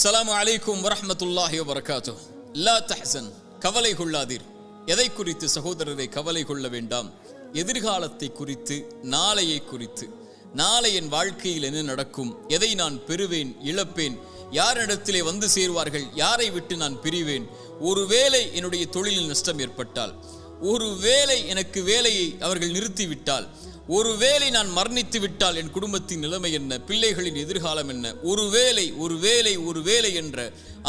அஸ்ஸலாமு அலைக்கும் வரஹ்மத்துல்லாஹி வபரகாத்துஹ். லா தஹ்சன், கவலை கொள்ளாதீர். எதை குறித்து சகோதரரை கவலை கொள்ள வேண்டாம்? எதிர்காலத்தை குறித்து, நாளையை குறித்து. நாளை என் வாழ்க்கையில் என்ன நடக்கும்? எதை நான் பெறுவேன், இழப்பேன்? யாரிடத்திலே வந்து சேர்வார்கள்? யாரை விட்டு நான் பிரிவேன்? ஒருவேளை என்னுடைய தொழிலில் நஷ்டம் ஏற்பட்டால், ஒருவேளை எனக்கு வேலையை அவர்கள் நிறுத்திவிட்டால், ஒருவேளை நான் மரணித்து விட்டால் என் குடும்பத்தின் நிலைமை என்ன? பிள்ளைகளின் எதிர்காலம் என்ன? ஒருவேளை என்ற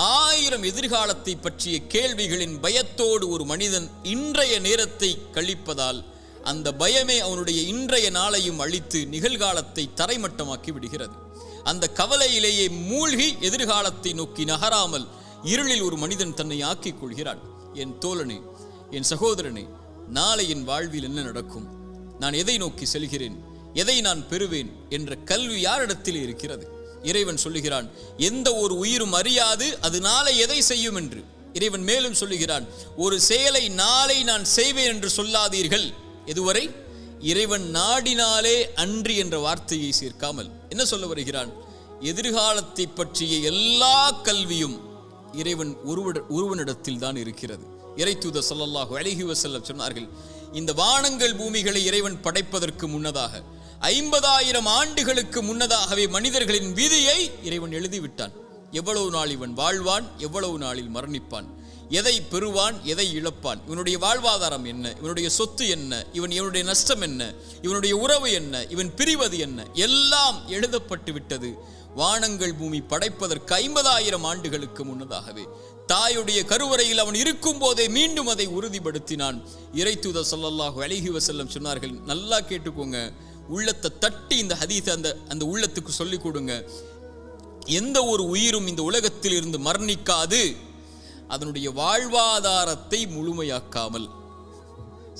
1000 எதிர்காலத்தை பற்றிய கேள்விகளின் பயத்தோடு ஒரு மனிதன் இன்றைய நேரத்தை கழிப்பதால் அந்த பயமே அவனுடைய இன்றைய நாளையும் அழித்து நிகழ்காலத்தை தரைமட்டமாக்கி விடுகிறது. அந்த கவலையிலேயே மூழ்கி எதிர்காலத்தை நோக்கி நகராமல் இருளில் ஒரு மனிதன் தன்னை ஆக்கிக் கொள்கிறான். என் தோழனே, என் சகோதரனே, நாளை என் வாழ்வில் என்ன நடக்கும்? நான் எதை நோக்கி செல்கிறேன்? எதை நான் பெறுவேன் என்ற கல்வி யாரிடத்தில் இருக்கிறது? இறைவன் சொல்லுகிறான், எந்த ஒரு உயிரும் அறியாது அது நாளை எதை செய்யும் என்று. இறைவன் மேலும் சொல்லுகிறான், ஒரு செயலை நாளை நான் செய்வேன் என்று சொல்லாதீர்கள். எதுவரை? இறைவன் நாடினாலே அன்றி என்ற வார்த்தையை சேர்க்காமல் என்ன சொல்ல வருகிறான்? எதிர்காலத்தை பற்றிய எல்லா கல்வியும் இறைவன் ஒருவனிடத்தில் தான் இருக்கிறது. இறைத்தூதர் ஸல்லல்லாஹு அலைஹி வஸல்லம் சொன்னார்கள், இந்த வானங்கள் பூமிகளை இறைவன் படைப்பதற்கு முன்னதாக 50,000 ஆண்டுகளுக்கு முன்னதாகவே மனிதர்களின் விதியை இறைவன் எழுதிவிட்டான். எவ்வளவு நாள் இவன் வாழ்வான், எவ்வளவு நாளில் மரணிப்பான், எதை பெறுவான், எதை இழப்பான், இவனுடைய வாழ்வாதாரம் என்ன, இவனுடைய சொத்து என்ன, இவனுடைய நஷ்டம் என்ன, இவனுடைய உறவு என்ன, இவன் பிரிவது என்ன, எல்லாம் எழுதப்பட்டு விட்டது. வானங்கள் பூமி படைப்பதற்கு 50,000 ஆண்டுகளுக்கு முன்னதாகவே தாயுடைய கருவறையில் அவன் இருக்கும் போதே மீண்டும் அதை உறுதிப்படுத்தினான். இறைத்தூதர் ஸல்லல்லாஹு அலைஹி வஸல்லம் சொன்னார்கள், நல்லா கேட்டுக்கோங்க, உள்ளத்தை தட்டி இந்த ஹதீஸ் அந்த உள்ளத்துக்கு சொல்லிக் கொடுங்க. எந்த ஒரு உயிரும் இந்த உலகத்தில் இருந்து மரணிக்காது அதனுடைய வாழ்வாதாரத்தை முழுமையாக்காமல்.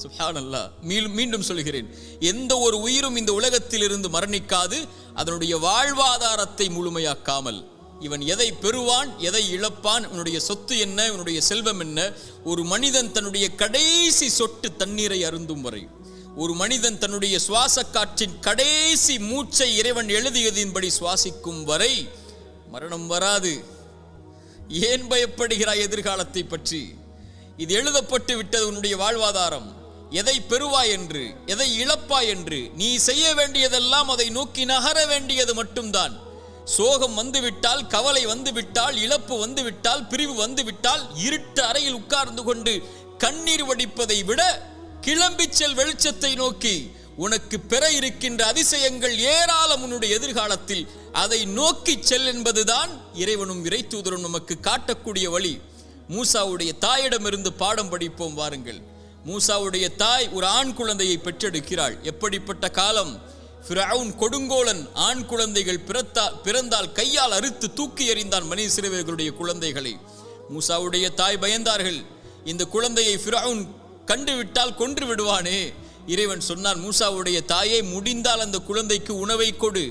சுப்ஹானல்லாஹ், மீண்டும் சொல்கிறேன், எந்த ஒரு உயிரும் இந்த உலகத்தில் இருந்து மரணிக்காது அதனுடைய வாழ்வாதாரத்தை முழுமையாக்காமல். இவன் எதை பெறுவான், எதை இழப்பான், இவனுடைய சொத்து என்ன, இவனுடைய செல்வம் என்ன? ஒரு மனிதன் தன்னுடைய கடைசி சொட்டு தண்ணீரை அருந்தும் வரை, ஒரு மனிதன் தன்னுடைய சுவாச காற்றின் கடைசி மூச்சை இறைவன் எழுதியதின்படி சுவாசிக்கும் வரை மரணம் வராது. ஏன் பயப்படுகிறாய் எதிர்காலத்தை பற்றி? இது எழுதப்பட்டு விட்டது உன்னுடைய வாழ்வாதாரம். எதை பெறுவாய் என்று, எதை இழப்பாய் என்று. நீ செய்ய வேண்டியதெல்லாம் அதை நோக்கி நகர வேண்டியது மட்டும்தான். சோகம் வந்துவிட்டால், கவலை வந்துவிட்டால், இழப்பு வந்துவிட்டால், பிரிவு வந்துவிட்டால், இருட்டு அறையில் உட்கார்ந்து கொண்டு கண்ணீர் வடிப்பதை விட கிளம்பி செல் வெளிச்சத்தை நோக்கி. உனக்கு பெற இருக்கின்ற அதிசயங்கள் ஏராளம் உன்னுடைய எதிர்காலத்தில். அதை நோக்கி செல் என்பதுதான் இறைவனும் இறைத்தூதரும் நமக்கு காட்டக்கூடிய வழி. மூசாவுடைய தாயிடமிருந்து பாடம் படிப்போம் வாருங்கள். மூசாவுடைய தாய் ஒரு ஆண் குழந்தையை பெற்றெடுக்கிறாள். எப்படிப்பட்ட காலம்! ஃபிரவுன் கொடுங்கோலன் ஆண் குழந்தைகள் பிறந்தால் கையால் அறுத்து தூக்கி எறிந்தான் மனித சிறுவர்களுடைய குழந்தைகளை. மூசாவுடைய தாய் பயந்தார்கள், இந்த குழந்தையை ஃபிரவுன் கண்டுவிட்டால் கொன்று விடுவானே. இறைவன் சொன்னான், மூசாவுடைய தாயை, முடிந்தால் அந்த குழந்தைக்கு உணவை கொடு,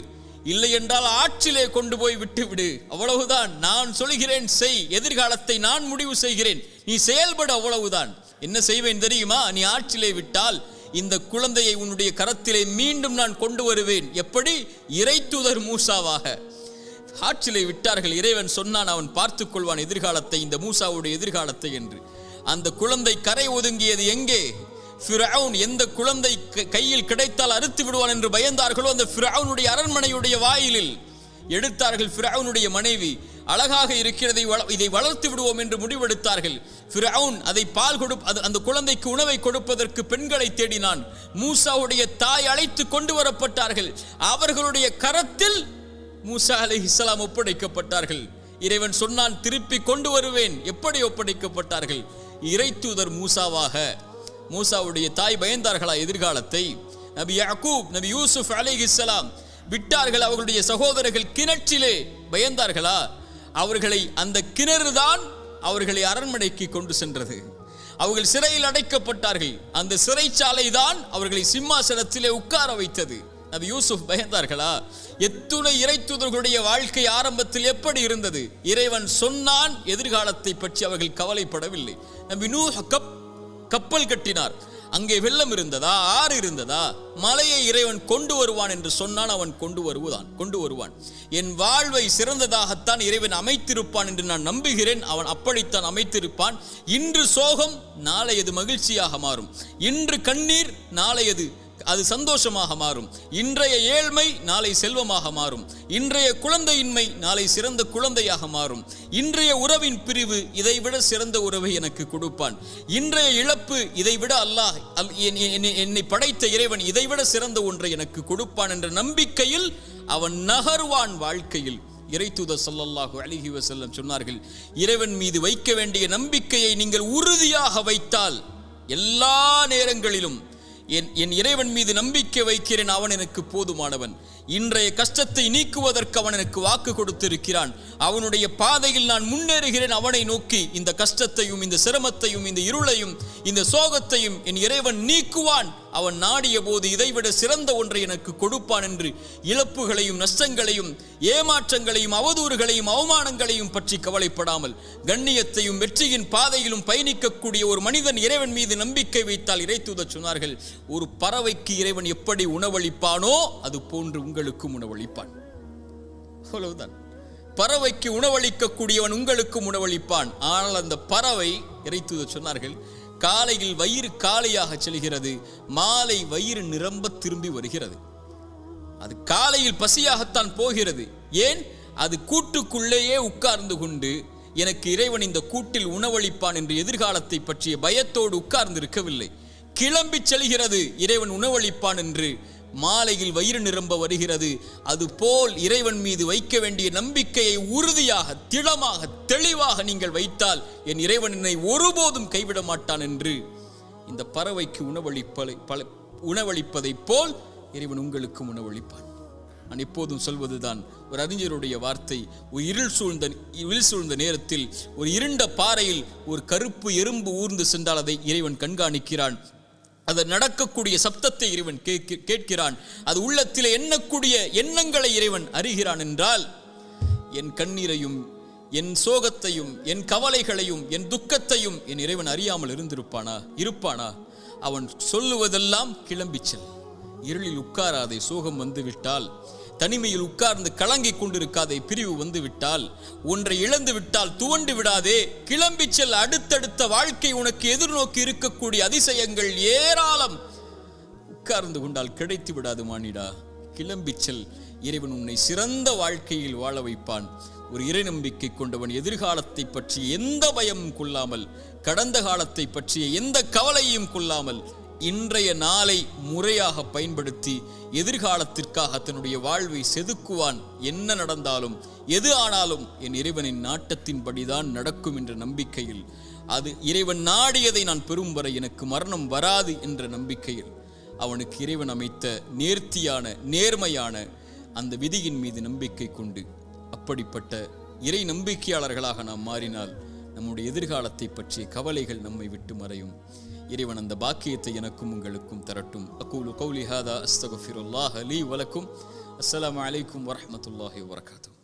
இல்லை என்றால் ஆற்றிலே கொண்டு போய் விட்டு விடு. அவ்வளவுதான், நான் சொல்கிறேன் செய், எதிர்காலத்தை நான் முடிவு செய்கிறேன், நீ செயல்பட, அவ்வளவுதான். என்ன செய்வேன் தெரியுமா? நீ ஆற்றிலே விட்டால் இந்த குழந்தையை உன்னுடைய கரத்திலே மீண்டும் நான் கொண்டு வருவேன். எப்படி? இறைத்தூதர் மூசாவாக. ஆற்றிலே விட்டார்கள். இறைவன் சொன்னான், அவன் பார்த்துக் கொள்வான் எதிர்காலத்தை, இந்த மூசாவுடைய எதிர்காலத்தை என்று. அந்த குழந்தை கரை ஒதுங்கியது எங்கே? ஃபிரவுன் எந்த குழந்தை கையில் கிடைத்தால் அறுத்து விடுவான் என்று பயந்தார்களோ அந்த ஃபிரவுனுடைய அரண்மனையுடைய வாயிலில் எடுத்தார்கள். ஃபிரவுனுடைய மனைவி அழகாக இருக்கிறதை, இதை வளர்த்து விடுவோம் என்று முடிவெடுத்தார்கள். ஃபிரவுன் அதை அந்த குழந்தைக்கு உணவை கொடுப்பதற்கு பெண்களை தேடினான். மூசாவுடைய தாய் அழைத்து கொண்டு வரப்பட்டார்கள். அவர்களுடைய கரத்தில் மூசா அலைஹிஸ்ஸலாம் ஒப்படைக்கப்பட்டார்கள். இறைவன் சொன்னான், திருப்பி கொண்டு வருவேன். எப்படி ஒப்படைக்கப்பட்டார்கள்? இறைத்தூதர் மூசாவாக. மூசாவுடைய தாய் பயந்தார்களா எதிர்காலத்தை? நபி யாக்கூப், நபி யூசுப் அலைஹிஸ்ஸலாம் விட்டார்கள். அவர்களுடைய சகோதரர்கள் கிணற்றிலே பயந்தார்களா? அவர்களை அந்த கிணறு தான் அவர்களை அரண்மனைக்கு கொண்டு சென்றது. அவர்கள் சிறையில் அடைக்கப்பட்டார்கள். அந்த சிறைச்சாலை தான் அவர்களை சிம்மாசனத்திலே உட்கார வைத்தது. நபி யூசுப் பயந்தார்களா? எத்துணை இறைத்தூதர்களுடைய வாழ்க்கை ஆரம்பத்தில் எப்படி இருந்தது? இறைவன் சொன்னான், எதிர்காலத்தை பற்றி அவர்கள் கவலைப்படவில்லை. நபி நூஹ் கப்பல் கட்டினார். அங்கே வெள்ளம் இருந்ததா, ஆறு இருந்ததா? மலையை இறைவன் கொண்டு வருவான் என்று சொன்னான், அவன் கொண்டு வருவான். என் வாழ்வை சிறந்ததாகத்தான் இறைவன் அமைத்திருப்பான் என்று நான் நம்புகிறேன். அவன் அப்படித்தான் அமைத்திருப்பான். இன்று சோகம் நாளையது மகிழ்ச்சியாக மாறும். இன்று கண்ணீர் நாளையது அது சந்தோஷமாக மாறும். இன்றைய ஏழ்மை நாளை செல்வமாக மாறும். இன்றைய குழந்தையின்மை நாளை சிறந்த குழந்தையாக மாறும். இன்றைய உறவின் பிரிவு இதைவிட சிறந்த உறவை எனக்கு கொடுப்பான். இன்றைய இழப்பு இதைவிட அல்லாஹ் என்னை படைத்த இறைவன் இதைவிட சிறந்த ஒன்றை எனக்கு கொடுப்பான் என்ற நம்பிக்கையில் அவன் நகர்வான் வாழ்க்கையில். இறைத்தூதர் ஸல்லல்லாஹு அலைஹி வஸல்லம் சொன்னார்கள், இறைவன் மீது வைக்க வேண்டிய நம்பிக்கையை நீங்கள் உறுதியாக வைத்தால் எல்லா நேரங்களிலும் என் இறைவன் மீது நம்பிக்கை வைக்கிறேன், அவன் எனக்கு போதுமானவன். இன்றைய கஷ்டத்தை நீக்குவதற்கு அவன் எனக்கு வாக்கு கொடுத்திருக்கிறான். அவனுடைய பாதையில் நான் முன்னேறுகிறேன். அவனை நோக்கி இந்த கஷ்டத்தையும் இந்த சிரமத்தையும் இந்த இருளையும் இந்த சோகத்தையும் என் இறைவன் நீக்குவான். அவன் நாடிய போது இதைவிட சிறந்த ஒன்றை எனக்கு கொடுப்பான் என்று இழப்புகளையும் நஷ்டங்களையும் ஏமாற்றங்களையும் அவதூறுகளையும் அவமானங்களையும் பற்றி கவலைப்படாமல் கண்ணியத்தையும் வெற்றியின் பாதையிலும் பயணிக்கக்கூடிய ஒரு மனிதன் இறைவன் மீது நம்பிக்கை வைத்தால், இறைத்தூதர் சொன்னார்கள், ஒரு பறவைக்கு இறைவன் எப்படி உணவளிப்பானோ அது போன்று உங்களுக்கும் உணவளிப்பான். அவ்வளவுதான். பறவைக்கு உணவளிக்கக்கூடியவன் உங்களுக்கும் உணவளிப்பான். ஆனால் அந்த பறவை, இறைத்தூதர் சொன்னார்கள், காலையில் வயிறு காலியாக செல்கிறது, மாலை வயிறு நிரம்ப திரும்பி வருகிறது. அது காலையில் பசியாகத்தான் போகிறது. ஏன்? அது கூட்டுக்குள்ளேயே உட்கார்ந்து கொண்டு எனக்கு இறைவன் இந்த கூட்டில் உணவளிப்பான் என்று எதிர்காலத்தை பற்றிய பயத்தோடு உட்கார்ந்து இருக்கவில்லை. கிளம்பி செல்கிறது இறைவன் உணவளிப்பான் என்று. மாலையில் வயிறு நிரம்ப வருகிறது. அதுபோல் இறைவன் மீது வைக்க வேண்டிய நம்பிக்கையை உறுதியாக திடமாக தெளிவாக நீங்கள் வைத்தால் என் இறைவன் என்னை ஒருபோதும் கைவிட மாட்டான் என்று இந்த பறவைக்கு உணவளிப்பதை போல் இறைவன் உங்களுக்கும் உணவளிப்பான். நான் எப்போதும் சொல்வதுதான் ஒரு அறிஞருடைய வார்த்தை. ஒரு இருள் சூழ்ந்த நேரத்தில் ஒரு இருண்ட பாறையில் ஒரு கருப்பு எறும்பு ஊர்ந்து சென்றால் அதை இறைவன் கண்காணிக்கிறான். அது நடக்கக்கூடிய சப்தத்தை இறைவன் கேட்கிறான். அது உள்ளத்தில் எண்ணக்கூடிய எண்ணங்களை இறைவன் அறிகிறான் என்றால், என் கண்ணீரையும் என் சோகத்தையும் என் கவலைகளையும் என் துக்கத்தையும் என் இறைவன் அறியாமல் இருப்பானா? அவன் சொல்லுவதெல்லாம் கிளம்பிச்சல், இருளில் உட்காராதே, சோகம் வந்துவிட்டால், தனிமையில் உட்கார்ந்து கலங்கிக் கொண்டிருக்காதே, பிரிவு வந்துவிட்டால், ஒன்றை இழந்து விட்டால் துவண்டு விடாதே, கிளம்பி செல். அடுத்தடுத்த வாழ்க்கை உனக்கு எதிர்நோக்கி இருக்கக்கூடிய அதிசயங்கள் ஏராளம். உட்கார்ந்து கொண்டால் கிடைத்து விடாது மானிடா, கிளம்பி செல். இறைவன் உன்னை சிறந்த வாழ்க்கையில் வாழ வைப்பான். ஒரு இறை நம்பிக்கை கொண்டவன் எதிர்காலத்தை பற்றி எந்த பயமும் கொள்ளாமல், கடந்த காலத்தை பற்றிய எந்த கவலையும் கொள்ளாமல், இன்றைய நாளை முறையாக பயன்படுத்தி எதிர்காலத்திற்காக தன்னுடைய வாழ்வை செதுக்குவான். என்ன நடந்தாலும் எது ஆனாலும் என் இறைவனின் நாட்டத்தின்படிதான் நடக்கும் என்ற நம்பிக்கையில், அது இறைவன் நாடியதை நான் பெறும் வரை எனக்கு மரணம் வராது என்ற நம்பிக்கையில் அவனுக்கு இறைவன் அமைத்த நேர்த்தியான நேர்மையான அந்த விதியின் மீது நம்பிக்கை கொண்டு அப்படிப்பட்ட இறை நம்பிக்கையாளர்களாக நாம் மாறினால் நம்முடைய எதிர்காலத்தை பற்றிய கவலைகள் நம்மை விட்டு மறையும். இறைவன் அந்த பாக்கியத்தை எனக்கும் உங்களுக்கும் தரட்டும். அகூலு கௌலி ஹாதா அஸ்தக்ஃபிருல்லாஹ் லீ வலக்கும். அஸ்ஸலாமு அலைக்கும் வரஹ்மத்துல்லாஹி வபரகாத்துஹு.